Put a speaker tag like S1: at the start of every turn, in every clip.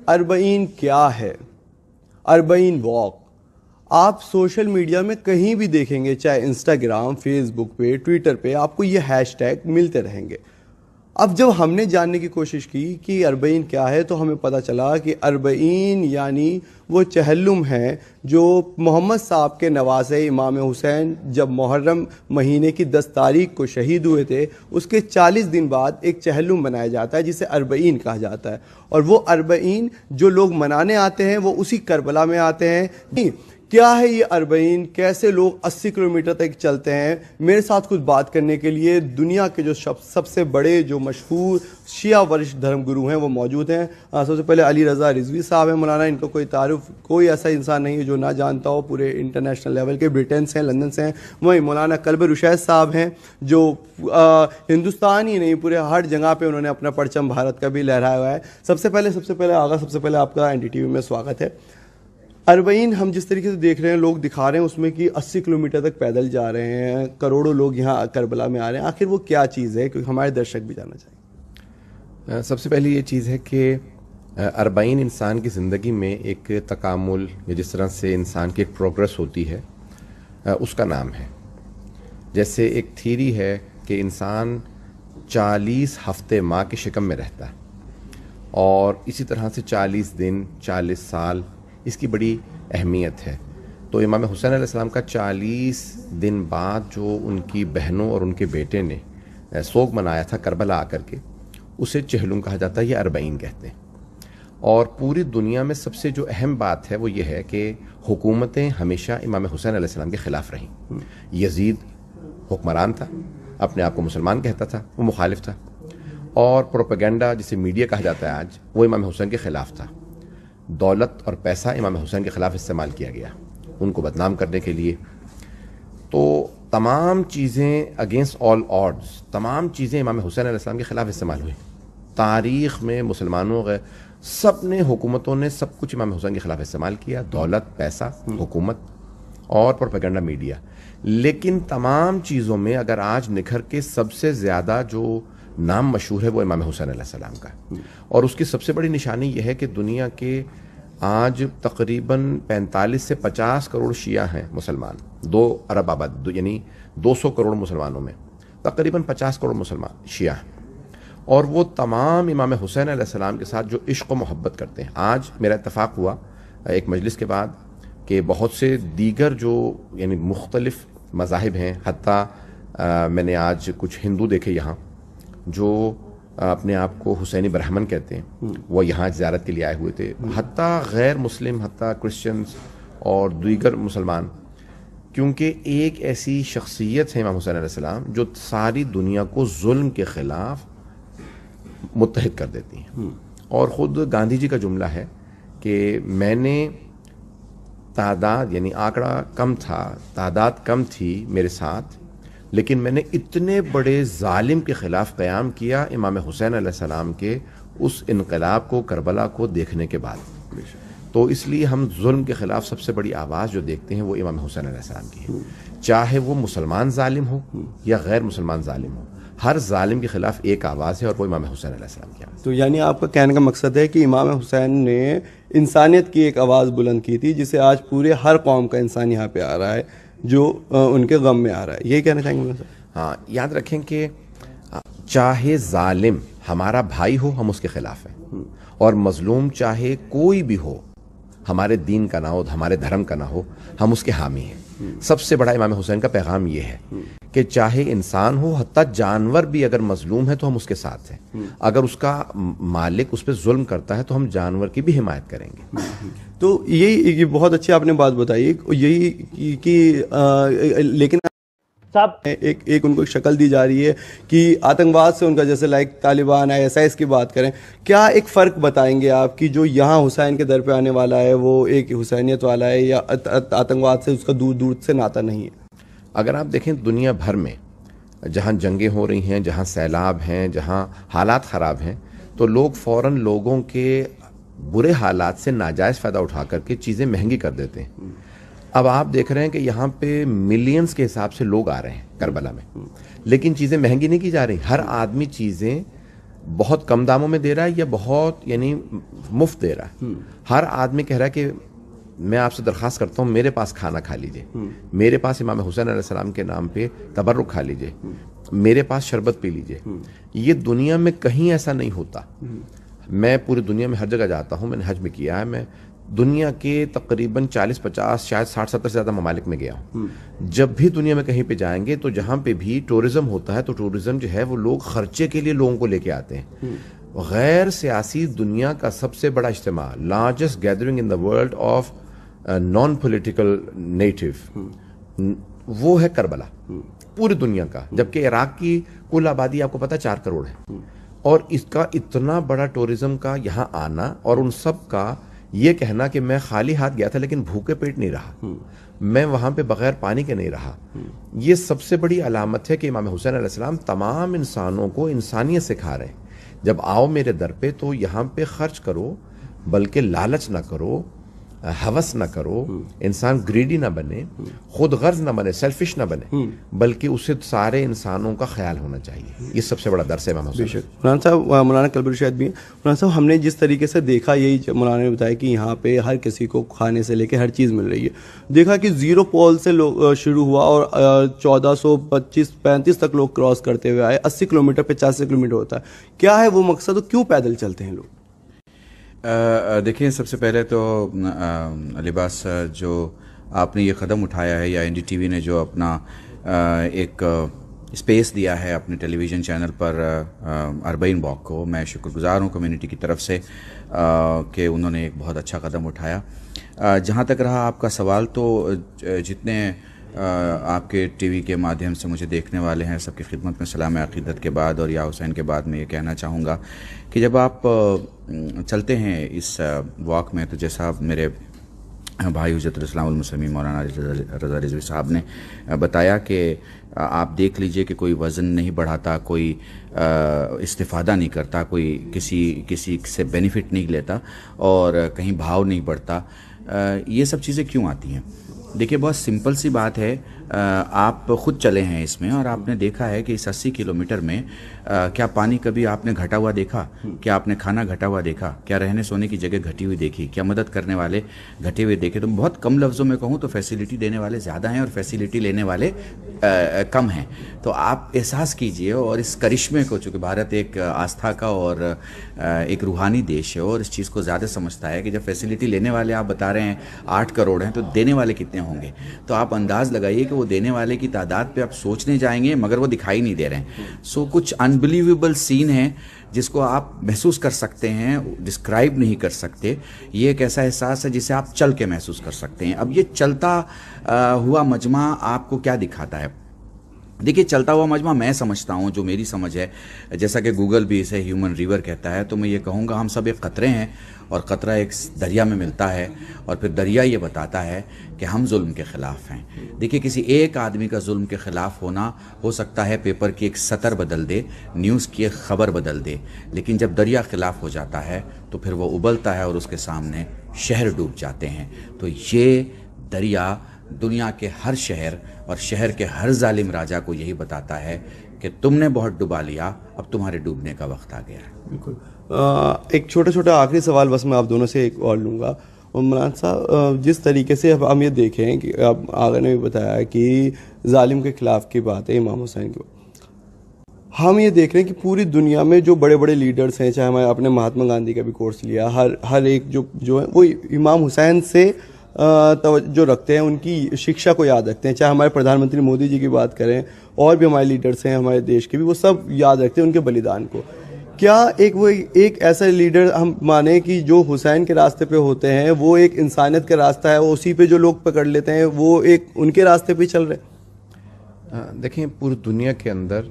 S1: اربعین کیا ہے؟ اربعین واک آپ سوشل میڈیا میں کہیں بھی دیکھیں گے، چاہے انسٹاگرام، فیس بک پہ، ٹویٹر پہ، آپ کو یہ ہیش ٹیگ ملتے رہیں گے۔ اب جب ہم نے جاننے کی کوشش کی کہ اربعین کیا ہے تو ہمیں پتہ چلا کہ اربعین یعنی وہ چہلم ہیں جو محمد صاحب کے نواسے امام حسین جب محرم مہینے کی 10 تاریخ کو شہید ہوئے تھے، اس کے 40 دن بعد ایک چہلم بنایا جاتا ہے جسے اربعین کہا جاتا ہے، اور وہ اربعین جو لوگ منانے آتے ہیں وہ اسی کربلا میں آتے ہیں۔ کیا ہے یہ اربعین؟ کیسے لوگ 80 کلومیٹر تک چلتے ہیں؟ میرے ساتھ کچھ بات کرنے کے لیے دنیا کے جو سب سے بڑے جو مشہور شیعہ ورش دھرم گرو ہیں وہ موجود ہیں۔ سب سے پہلے علی رضا رضوی صاحب ہیں مولانا، ان کو کوئی تعارف، کوئی ایسا انسان نہیں ہے جو نہ جانتا ہو، پورے انٹرنیشنل لیول کے، برٹن سے ہیں، لندن سے ہیں۔ وہیں مولانا کلب رشید صاحب ہیں جو ہندوستان ہی نہیں پورے ہر جگہ پہ انہوں نے اپنا پرچم بھارت کا بھی لہرایا ہوا ہے۔ سب سے پہلے آپ کا NDTV میں سواگت ہے۔ اربعین ہم جس طریقے سے دیکھ رہے ہیں، لوگ دکھا رہے ہیں اس میں کہ 80 کلومیٹر تک پیدل جا رہے ہیں، کروڑوں لوگ یہاں کربلا میں آ رہے ہیں، آخر وہ کیا چیز ہے؟ کیونکہ ہمارے درشک بھی جاننا چاہیں گے۔
S2: سب سے پہلی یہ چیز ہے کہ اربعین انسان کی زندگی میں ایک تکامل، یا جس طرح سے انسان کی ایک پروگرس ہوتی ہے، اس کا نام ہے۔ جیسے ایک تھیری ہے کہ انسان 40 ہفتے ماں کی شکم میں رہتا ہے، اور اسی طرح سے 40 دن، 40 سال، اس کی بڑی اہمیت ہے۔ تو امام حسین علیہ السلام کا 40 دن بعد جو ان کی بہنوں اور ان کے بیٹے نے سوگ منایا تھا کربلا آ کر کے، اسے چہلم کہا جاتا ہے، یہ اربعین کہتے ہیں۔ اور پوری دنیا میں سب سے جو اہم بات ہے وہ یہ ہے کہ حکومتیں ہمیشہ امام حسین علیہ السلام کے خلاف رہیں۔ یزید حکمران تھا، اپنے آپ کو مسلمان کہتا تھا، وہ مخالف تھا، اور پروپیگنڈا جسے میڈیا کہا جاتا ہے آج، وہ امام حسین کے خلاف تھا۔ دولت اور پیسہ امام حسین کے خلاف استعمال کیا گیا ان کو بدنام کرنے کے لیے۔ تو تمام چیزیں اگینسٹ آل آڈز، تمام چیزیں امام حسین علیہ السلام کے خلاف استعمال ہوئی۔ تاریخ میں مسلمانوں سب نے، حکومتوں نے سب کچھ امام حسین کے خلاف استعمال کیا، دولت، پیسہ، حکومت اور پروپیگنڈا میڈیا۔ لیکن تمام چیزوں میں اگر آج نکھر کے سب سے زیادہ جو نام مشہور ہے وہ امام حسین علیہ السلام کا، اور اس کی سب سے بڑی نشانی یہ ہے کہ دنیا کے آج تقریباً 45 سے 50 کروڑ شیعہ ہیں مسلمان، 2 ارب آباد، یعنی 200 کروڑ مسلمانوں میں تقریباً 50 کروڑ مسلمان شیعہ ہیں، اور وہ تمام امام حسین علیہ السلام کے ساتھ جو عشق و محبت کرتے ہیں۔ آج میرا اتفاق ہوا ایک مجلس کے بعد کہ بہت سے دیگر جو یعنی مختلف مذاہب ہیں، حتیٰ میں نے آج کچھ ہندو دیکھے یہاں جو اپنے آپ کو حسینی برہمن کہتے ہیں، وہ یہاں زیارت کے لیے آئے ہوئے تھے، حتیٰ غیر مسلم، حتیٰ کرسچنز اور دیگر مسلمان، کیونکہ ایک ایسی شخصیت ہے امام حسین علیہ السلام جو ساری دنیا کو ظلم کے خلاف متحد کر دیتی ہیں۔ اور خود گاندھی جی کا جملہ ہے کہ میں نے تعداد، یعنی آنکڑا کم تھا، تعداد کم تھی میرے ساتھ، لیکن میں نے اتنے بڑے ظالم کے خلاف قیام کیا امام حسین علیہ السلام کے اس انقلاب کو، کربلا کو دیکھنے کے بعد۔ تو اس لیے ہم ظلم کے خلاف سب سے بڑی آواز جو دیکھتے ہیں وہ امام حسین علیہ السلام کی ہے، چاہے وہ مسلمان ظالم ہو یا غیر مسلمان ظالم ہو، ہر ظالم کے خلاف ایک آواز ہے، اور وہ امام حسین علیہ السلام کی آواز۔
S1: تو یعنی آپ کا کہنے کا مقصد ہے کہ امام حسین نے انسانیت کی ایک آواز بلند کی تھی جسے آج پورے ہر قوم کا انسان یہاں پہ آ رہا ہے جو ان کے غم میں آ رہا ہے، یہی کہنا چاہیں گے؟
S2: ہاں، یاد رکھیں کہ چاہے ظالم ہمارا بھائی ہو ہم اس کے خلاف ہیں، اور مظلوم چاہے کوئی بھی ہو، ہمارے دین کا نہ ہو، ہمارے دھرم کا نہ ہو، ہم اس کے حامی ہیں۔ سب سے بڑا امام حسین کا پیغام یہ ہے کہ چاہے انسان ہو، حتیٰ جانور بھی اگر مظلوم ہے تو ہم اس کے ساتھ ہیں، اگر اس کا مالک اس پہ ظلم کرتا ہے تو ہم جانور کی بھی حمایت کریں گے۔
S1: تو یہی بہت اچھی آپ نے بات بتائی، یہی کہ لیکن ایک ان کو شکل دی جا رہی ہے کہ آتنکواد سے ان کا، جیسے طالبان ISIS کی بات کریں، کیا ایک فرق بتائیں گے آپ کی جو یہاں حسین کے در پہ آنے والا ہے وہ ایک حسینیت والا ہے یا آتنکواد سے اس کا دور دور سے ناتا نہیں ہے؟
S2: اگر آپ دیکھیں دنیا بھر میں جہاں جنگیں ہو رہی ہیں، جہاں سیلاب ہیں، جہاں حالات خراب ہیں، تو لوگ فوراً لوگوں کے برے حالات سے ناجائز فائدہ اٹھا کر کے چیزیں مہنگی کر دیتے ہیں۔ اب آپ دیکھ رہے ہیں کہ یہاں پہ ملینز کے حساب سے لوگ آ رہے ہیں کربلا میں، لیکن چیزیں مہنگی نہیں کی جا رہی، ہر آدمی چیزیں بہت کم داموں میں دے رہا ہے یا بہت یعنی مفت دے رہا ہے. ہر آدمی کہہ رہا ہے کہ میں آپ سے درخواست کرتا ہوں میرے پاس کھانا کھا لیجئے, میرے پاس امام حسین علیہ السلام کے نام پہ تبرک کھا لیجئے, میرے پاس شربت پی لیجئے. یہ دنیا میں کہیں ایسا نہیں ہوتا. میں پوری دنیا میں ہر جگہ جاتا ہوں, میں نے حج میں کیا ہے, میں دنیا کے تقریباً 40-50 شاید 60-70 سے زیادہ ممالک میں گیا ہوں. جب بھی دنیا میں کہیں پہ جائیں گے تو جہاں پہ بھی ٹورزم ہوتا ہے تو ٹورزم جو ہے وہ لوگ خرچے کے لیے لوگوں کو لے کے آتے ہیں. غیر سیاسی دنیا کا سب سے بڑا اجتماع, largest gathering in the world of non political نیٹو, وہ ہے کربلا پوری دنیا کا. جبکہ عراق کی کل آبادی آپ کو پتا 4 کروڑ ہے, اور اس کا اتنا بڑا ٹورزم کا یہاں آنا اور ان سب کا یہ کہنا کہ میں خالی ہاتھ گیا تھا لیکن بھوکے پیٹ نہیں رہا, میں وہاں پہ بغیر پانی کے نہیں رہا, یہ سب سے بڑی علامت ہے کہ امام حسین علیہ السلام تمام انسانوں کو انسانیت سکھا رہے ہیں. جب آؤ میرے در پہ تو یہاں پہ خرچ کرو, بلکہ لالچ نہ کرو, ہوس نہ کرو, انسان گریڈی نہ بنے, خود غرض نہ بنے, سیلفش نہ بنے, بلکہ اسے سارے انسانوں کا خیال ہونا چاہیے. یہ سب سے بڑا درس ہے امام حسین.
S1: مولانا صاحب, مولانا کلب الرشید بھی ہیں. مولانا صاحب, ہم نے جس طریقے سے دیکھا, یہی مولانا نے بتایا کہ یہاں پہ ہر کسی کو کھانے سے لے کے ہر چیز مل رہی ہے. دیکھا کہ 0 پول سے شروع ہوا اور 1425-35 تک لوگ کراس کرتے ہوئے آئے. 80 کلومیٹر 85 کلومیٹر ہوتا ہے. کیا ہے وہ مقصد, اور کیوں پیدل چلتے ہیں لوگ؟
S3: دیکھیں, سب سے پہلے تو لباس جو آپ نے یہ قدم اٹھایا ہے, یا این ڈی ٹی وی نے جو اپنا ایک اسپیس دیا ہے اپنے ٹیلی ویژن چینل پر اربعین واک کو, میں شکر گزار ہوں کمیونٹی کی طرف سے کہ انہوں نے ایک بہت اچھا قدم اٹھایا. جہاں تک رہا آپ کا سوال, تو جتنے آپ کے ٹی وی کے مادھیم سے مجھے دیکھنے والے ہیں, سب کی خدمت میں سلام عقیدت کے بعد اور یا حسین کے بعد میں یہ کہنا چاہوں گا کہ جب آپ چلتے ہیں اس واک میں, تو جیسا میرے بھائی حجت الاسلام والمسلمین مولانا رضا رضوی صاحب نے بتایا کہ آپ دیکھ لیجئے کہ کوئی وزن نہیں بڑھاتا, کوئی استفادہ نہیں کرتا, کوئی کسی سے بینیفٹ نہیں لیتا, اور کہیں بھاؤ نہیں بڑھتا. یہ سب چیزیں کیوں آتی ہیں؟ دیکھیے, بہت سمپل سی بات ہے. آپ خود چلے ہیں اس میں, اور آپ نے دیکھا ہے کہ اس 80 کلومیٹر میں کیا پانی کبھی آپ نے گھٹا ہوا دیکھا؟ کیا آپ نے کھانا گھٹا ہوا دیکھا؟ کیا رہنے سونے کی جگہ گھٹی ہوئی دیکھی؟ کیا مدد کرنے والے گھٹے ہوئے دیکھے؟ تو بہت کم لفظوں میں کہوں تو فیسیلیٹی دینے والے زیادہ ہیں اور فیسیلیٹی لینے والے کم ہیں. تو آپ احساس کیجئے, اور اس کرشمے کو, چونکہ بھارت ایک آستھا کا اور ایک روحانی دیش ہے اور اس چیز کو زیادہ سمجھتا ہے, کہ جب فیسیلیٹی لینے والے آپ بتا رہے ہیں 8 کروڑ ہیں, تو دینے والے کتنے ہوں گے؟ تو آپ انداز لگائیے کہ وہ دینے والے کی تعداد پہ آپ سوچنے جائیں گے, مگر وہ دکھائی نہیں دے رہے ہیں. سو کچھ انبلیویبل سین ہیں جس کو آپ محسوس کر سکتے ہیں, ڈسکرائب نہیں کر سکتے. یہ ایک ایسا احساس ہے جسے آپ چل کے محسوس کر سکتے ہیں. اب یہ چلتا ہوا مجمع آپ کو کیا دکھاتا ہے؟ دیکھیے, چلتا ہوا مجمع میں سمجھتا ہوں, جو میری سمجھ ہے, جیسا کہ گوگل بھی اسے ہیومن ریور کہتا ہے, تو میں یہ کہوں گا ہم سب ایک قطرے ہیں, اور قطرہ ایک دریا میں ملتا ہے, اور پھر دریا یہ بتاتا ہے کہ ہم ظلم کے خلاف ہیں. دیکھیے, کسی ایک آدمی کا ظلم کے خلاف ہونا ہو سکتا ہے پیپر کی ایک سطر بدل دے, نیوز کی ایک خبر بدل دے, لیکن جب دریا خلاف ہو جاتا ہے تو پھر وہ ابلتا ہے اور اس کے سامنے شہر ڈوب جاتے ہیں. تو یہ دریا دنیا کے ہر شہر اور شہر کے ہر ظالم راجا کو یہی بتاتا ہے کہ تم نے بہت ڈبا لیا, اب تمہارے ڈوبنے کا وقت آ گیا ہے.
S1: بالکل. ایک چھوٹا آخری سوال بس میں آپ دونوں سے ایک اور لوں گا. مولانا صاحب, جس طریقے سے اب ہم یہ دیکھیں کہ اب آغا نے بھی بتایا کہ ظالم کے خلاف کی بات ہے امام حسین کی, ہم یہ دیکھ رہے ہیں کہ پوری دنیا میں جو بڑے بڑے لیڈرز ہیں, چاہے ہمارے اپنے مہاتما گاندھی کا بھی کورس لیا, ہر ایک جو ہے وہ امام حسین سے توجہ رکھتے ہیں, ان کی شکشا کو یاد رکھتے ہیں. چاہے ہمارے پردھان منتری مودی جی کی بات کریں, اور بھی ہمارے لیڈرز ہیں ہمارے دیش کے بھی, وہ سب یاد رکھتے ہیں ان کے بلیدان کو. کیا ایک ایسا لیڈر ہم مانیں کہ جو حسین کے راستے پہ ہوتے ہیں, وہ ایک انسانیت کا راستہ ہے, وہ اسی پہ جو لوگ پکڑ لیتے ہیں وہ ایک ان کے راستے پہ چل رہے؟
S2: دیکھیں, پوری دنیا کے اندر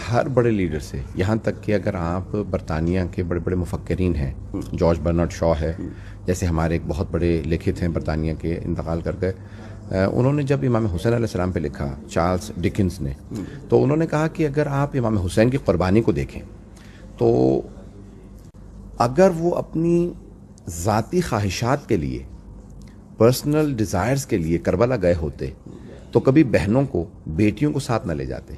S2: ہر بڑے لیڈر سے, یہاں تک کہ اگر آپ برطانیہ کے بڑے بڑے مفکرین ہیں, جارج برنارڈ شاء ہے, جیسے ہمارے ایک بہت بڑے لکھت ہیں برطانیہ کے, انتقال کر گئے, انہوں نے جب امام حسین علیہ السلام پہ لکھا, چارلز ڈکنز نے, تو انہوں نے کہا کہ اگر آپ امام حسین کی قربانی کو دیکھیں تو اگر وہ اپنی ذاتی خواہشات کے لیے, پرسنل ڈیزائرز کے لیے کربلا گئے ہوتے تو کبھی بہنوں کو, بیٹیوں کو ساتھ نہ لے جاتے.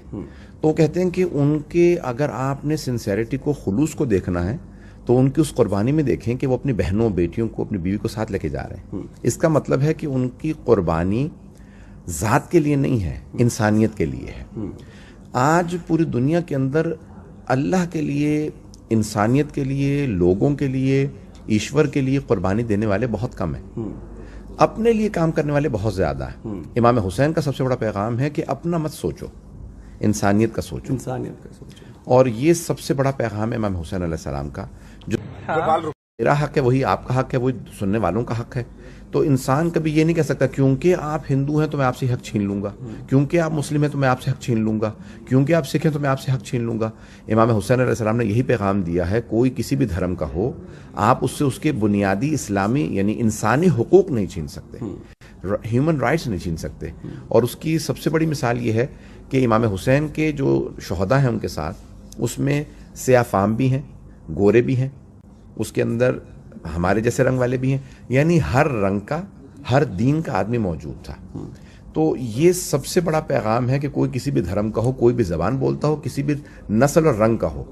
S2: تو وہ کہتے ہیں کہ ان کے اگر آپ نے سنسیریٹی کو، خلوص کو دیکھنا ہے تو ان کی اس قربانی میں دیکھیں کہ وہ اپنی بہنوں، بیٹیوں کو، اپنی بیوی کو ساتھ لے کے جا رہے ہیں. اس کا مطلب ہے کہ ان کی قربانی ذات کے لیے نہیں ہے، انسانیت کے لیے ہے. آج پوری دنیا کے اندر اللہ کے لیے، انسانیت کے لیے، لوگوں کے لیے، ایشور کے لیے قربانی دینے والے بہت کم ہیں. اپنے لیے کام کرنے والے بہت زیادہ ہیں. امام حسین کا سب سے بڑا پیغام ہے کہ اپنا مت سوچو، انسانیت کا سوچو.
S1: انسانیت کا سوچو.
S2: اور یہ سب سے بڑا پیغام ہے امام حسین علیہ السلام کا. جو میرا حق ہے وہی آپ کا حق ہے، وہی سننے والوں کا حق ہے. تو انسان کبھی یہ نہیں کہہ سکتا کیونکہ آپ ہندو ہیں تو میں آپ سے حق چھین لوں گا، کیونکہ آپ مسلم ہیں تو میں آپ سے حق چھین لوں گا، کیونکہ آپ سکھ ہیں تو میں آپ سے حق چھین لوں گا. امام حسین علیہ السلام نے یہی پیغام دیا ہے، کوئی کسی بھی دھرم کا ہو، آپ اس سے اس کے بنیادی اسلامی یعنی انسانی حقوق نہیں چھین سکتے، ہیومن رائٹس نہیں چھین سکتے. اور اس کی سب سے بڑی مثال یہ ہے کہ امام حسین کے جو شہداء ہیں ان کے ساتھ، اس میں سیاہ فام بھی ہیں، گورے بھی ہیں، اس کے اندر ہمارے جیسے رنگ والے بھی ہیں، یعنی ہر رنگ کا، ہر دین کا آدمی موجود تھا. تو یہ سب سے بڑا پیغام ہے کہ کوئی کسی بھی دھرم کا ہو، کوئی بھی زبان بولتا ہو، کسی بھی نسل اور رنگ کا ہو،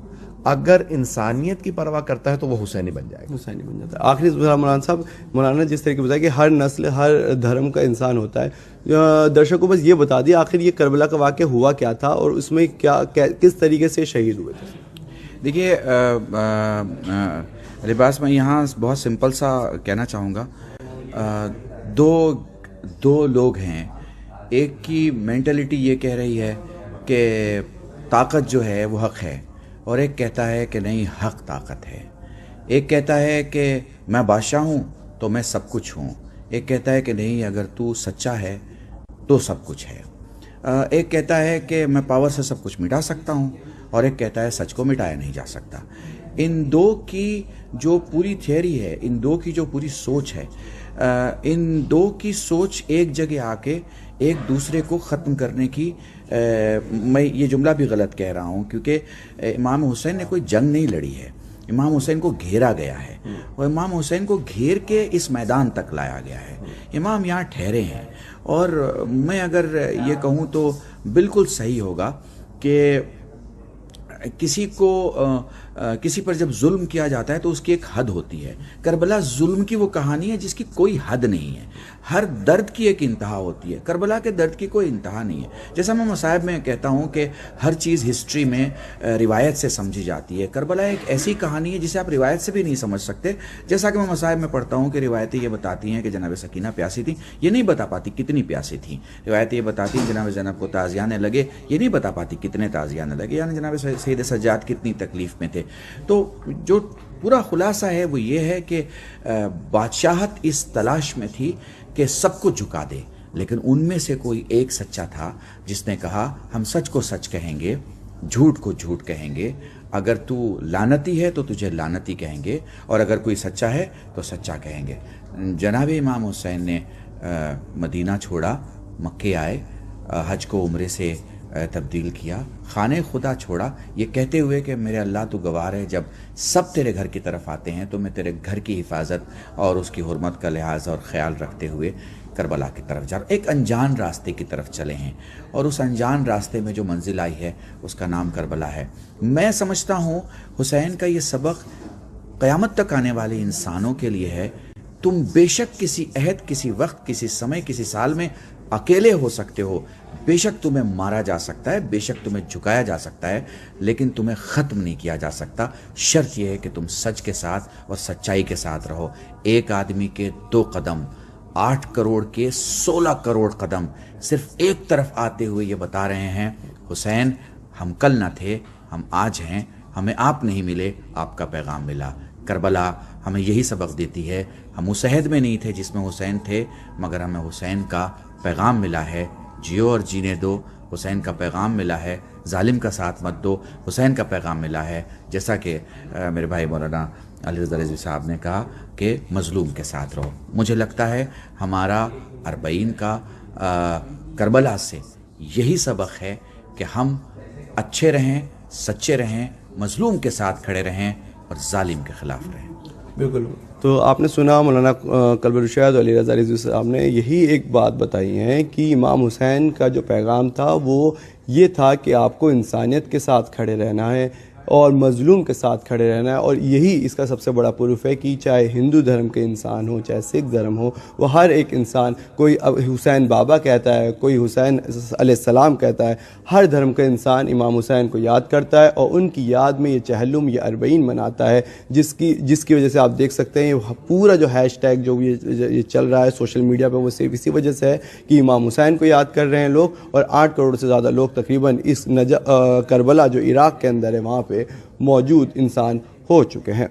S2: اگر انسانیت کی پرواہ کرتا ہے تو وہ حسینی بن جائے گا.
S1: حسینی بن جاتا ہے. آخری مولانا صاحب، مولانا جس طریقے بتایا کہ ہر نسل، ہر دھرم کا انسان ہوتا ہے، درشک کو بس یہ بتا دیا آخر یہ کربلا کا واقعہ ہوا کیا تھا اور اس میں کس طریقے سے شہید ہوئے تھے؟
S3: دیکھیے لباس، میں یہاں بہت سمپل سا کہنا چاہوں گا. دو لوگ ہیں، ایک کی مینٹلٹی یہ کہہ رہی ہے کہ طاقت جو ہے وہ حق ہے، اور ایک کہتا ہے کہ نہیں، حق طاقت ہے. ایک کہتا ہے کہ میں بادشاہ ہوں تو میں سب کچھ ہوں، ایک کہتا ہے کہ نہیں، اگر تو سچا ہے تو سب کچھ ہے. ایک کہتا ہے کہ میں پاور سے سب کچھ مٹا سکتا ہوں، اور ایک کہتا ہے سچ کو مٹایا نہیں جا سکتا. ان دو کی جو پوری تھیوری ہے، ان دو کی جو پوری سوچ ہے، ان دو کی سوچ ایک جگہ آ کے ایک دوسرے کو ختم کرنے کی، میں یہ جملہ بھی غلط کہہ رہا ہوں کیونکہ امام حسین نے کوئی جنگ نہیں لڑی ہے، امام حسین کو گھیرا گیا ہے، اور امام حسین کو گھیر کے اس میدان تک لایا گیا ہے. امام یہاں ٹھہرے ہیں، اور میں اگر یہ کہوں تو بالکل صحیح ہوگا کہ کسی پر جب ظلم کیا جاتا ہے تو اس کی ایک حد ہوتی ہے. کربلا ظلم کی وہ کہانی ہے جس کی کوئی حد نہیں ہے. ہر درد کی ایک انتہا ہوتی ہے، کربلا کے درد کی کوئی انتہا نہیں ہے. جیسا میں مصائب میں کہتا ہوں کہ ہر چیز ہسٹری میں روایت سے سمجھی جاتی ہے. کربلا ایک ایسی کہانی ہے جسے آپ روایت سے بھی نہیں سمجھ سکتے. جیسا کہ میں مصائب میں پڑھتا ہوں کہ روایتیں یہ بتاتی ہیں کہ جناب سکینہ پیاسی تھیں، یہ نہیں بتا پاتی کتنی پیاسی تھیں. روایتیں یہ بتاتی ہیں جناب زینب کو تعزیانے لگے، یہ نہیں بتا پاتی کتنے تعزیانے لگے، یعنی جناب سید سجاد کتنی تکلیف میں تھے. تو جو پورا خلاصہ ہے وہ یہ ہے کہ بادشاہت اس تلاش میں تھی کہ سب کو جھکا دے، لیکن ان میں سے کوئی ایک سچا تھا جس نے کہا ہم سچ کو سچ کہیں گے، جھوٹ کو جھوٹ کہیں گے. اگر تو لعنتی ہے تو تجھے لعنتی کہیں گے، اور اگر کوئی سچا ہے تو سچا کہیں گے. جناب امام حسین نے مدینہ چھوڑا، مکے آئے، حج کو عمرے سے تبدیل کیا، خانہ خدا چھوڑا، یہ کہتے ہوئے کہ میرے اللہ تو گوار ہے، جب سب تیرے گھر کی طرف آتے ہیں تو میں تیرے گھر کی حفاظت اور اس کی حرمت کا لحاظ اور خیال رکھتے ہوئے کربلا کی طرف جا رہا. ایک انجان راستے کی طرف چلے ہیں، اور اس انجان راستے میں جو منزل آئی ہے اس کا نام کربلا ہے. میں سمجھتا ہوں حسین کا یہ سبق قیامت تک آنے والے انسانوں کے لیے ہے. تم بے شک کسی عہد، کسی وقت، کسی سمے، کسی سال میں اکیلے ہو سکتے ہو، بے شک تمہیں مارا جا سکتا ہے، بے شک تمہیں جھکایا جا سکتا ہے، لیکن تمہیں ختم نہیں کیا جا سکتا. شرط یہ ہے کہ تم سچ کے ساتھ اور سچائی کے ساتھ رہو. ایک آدمی کے 2 قدم، 8 کروڑ کے 16 کروڑ قدم صرف ایک طرف آتے ہوئے یہ بتا رہے ہیں حسین ہم کل نہ تھے، ہم آج ہیں، ہمیں آپ نہیں ملے، آپ کا پیغام ملا. کربلا ہمیں یہی سبق دیتی ہے. ہم اس عہد میں نہیں تھے جس میں حسین تھے، مگر ہمیں حسین کا پیغام ملا ہے. جیو اور جینے دو، حسین کا پیغام ملا ہے. ظالم کا ساتھ مت دو، حسین کا پیغام ملا ہے. جیسا کہ میرے بھائی مولانا علی رضا رضوی صاحب نے کہا کہ مظلوم کے ساتھ رہو. مجھے لگتا ہے ہمارا 40 کا کربلا سے یہی سبق ہے کہ ہم اچھے رہیں، سچے رہیں، مظلوم کے ساتھ کھڑے رہیں اور ظالم کے خلاف رہیں.
S1: بالکل. تو آپ نے سنا مولانا قلب الرشاد علی رضا رضوی صاحب نے یہی ایک بات بتائی ہے کہ امام حسین کا جو پیغام تھا وہ یہ تھا کہ آپ کو انسانیت کے ساتھ کھڑے رہنا ہے اور مظلوم کے ساتھ کھڑے رہنا ہے، اور یہی اس کا سب سے بڑا پروف ہے کہ چاہے ہندو دھرم کے انسان ہو، چاہے سکھ دھرم ہو، وہ ہر ایک انسان، کوئی حسین بابا کہتا ہے، کوئی حسین علیہ السلام کہتا ہے، ہر دھرم کا انسان امام حسین کو یاد کرتا ہے اور ان کی یاد میں یہ چہلم، یہ اربعین مناتا ہے، جس کی وجہ سے آپ دیکھ سکتے ہیں یہ پورا جو ہیش ٹیگ جو یہ چل رہا ہے سوشل میڈیا پہ، وہ صرف اسی وجہ سے ہے کہ امام حسین کو یاد کر رہے ہیں لوگ، اور 8 کروڑ سے زیادہ لوگ تقریباً اس کربلا جو عراق کے اندر ہے وہاں پہ موجود انسان ہو چکے ہیں۔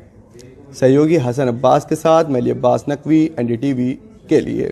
S1: سہیوگی حسن عباس کے ساتھ میں علی عباس نقوی، NDTV کے لیے۔